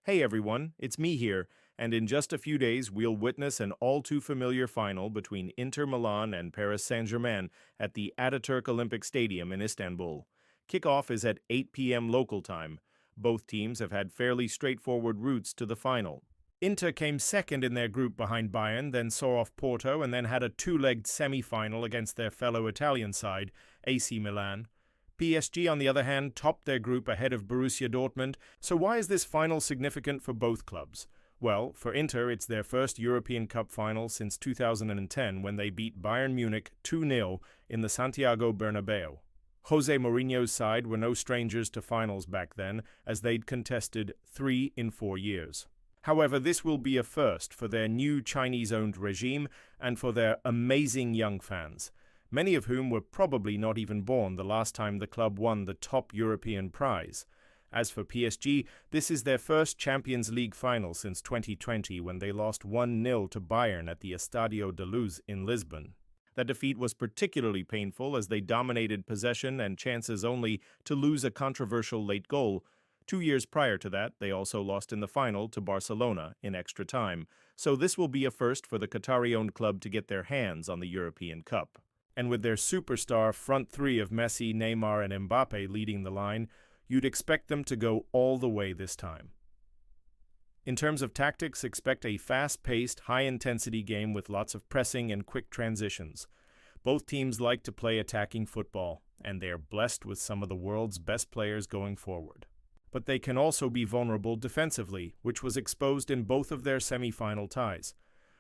Hey everyone, it's me here, and in just a few days we'll witness an all-too-familiar final between Inter Milan and Paris Saint-Germain at the Ataturk Olympic Stadium in Istanbul. Kickoff is at 8 p.m. local time. Both teams have had fairly straightforward routes to the final. Inter came second in their group behind Bayern, then saw off Porto, and then had a two-legged semi-final against their fellow Italian side, AC Milan. PSG, on the other hand, topped their group ahead of Borussia Dortmund. So why is this final significant for both clubs? Well, for Inter, it's their first European Cup final since 2010 when they beat Bayern Munich 2-0 in the Santiago Bernabeu. Jose Mourinho's side were no strangers to finals back then, as they'd contested 3 in 4 years. However, this will be a first for their new Chinese-owned regime and for their amazing young fans, many of whom were probably not even born the last time the club won the top European prize. As for PSG, this is their first Champions League final since 2020 when they lost 1-0 to Bayern at the Estadio da Luz in Lisbon. That defeat was particularly painful as they dominated possession and chances only to lose a controversial late goal. 2 years prior to that, they also lost in the final to Barcelona in extra time, so this will be a first for the Qatari-owned club to get their hands on the European Cup. And with their superstar front three of Messi, Neymar, and Mbappe leading the line, you'd expect them to go all the way this time. In terms of tactics, expect a fast-paced, high-intensity game with lots of pressing and quick transitions. Both teams like to play attacking football, and they are blessed with some of the world's best players going forward. But they can also be vulnerable defensively, which was exposed in both of their semi-final ties.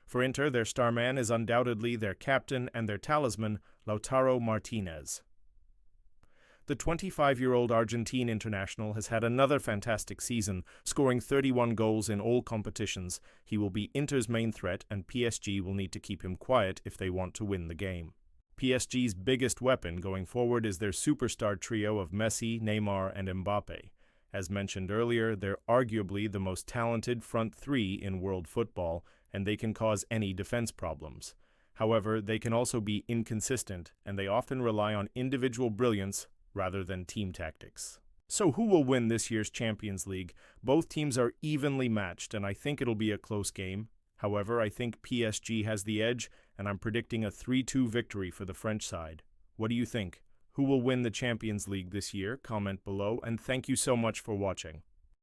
For Inter, their star man is undoubtedly their captain and their talisman, Lautaro Martinez. The 25-year-old Argentine international has had another fantastic season, scoring 31 goals in all competitions. He will be Inter's main threat, and PSG will need to keep him quiet if they want to win the game. PSG's biggest weapon going forward is their superstar trio of Messi, Neymar, and Mbappe. As mentioned earlier, they're arguably the most talented front three in world football, and they can cause any defense problems. However, they can also be inconsistent, and they often rely on individual brilliance rather than team tactics. So who will win this year's Champions League? Both teams are evenly matched, and I think it'll be a close game. However, I think PSG has the edge, and I'm predicting a 3-2 victory for the French side. What do you think? Who will win the Champions League this year? Comment below, and thank you so much for watching.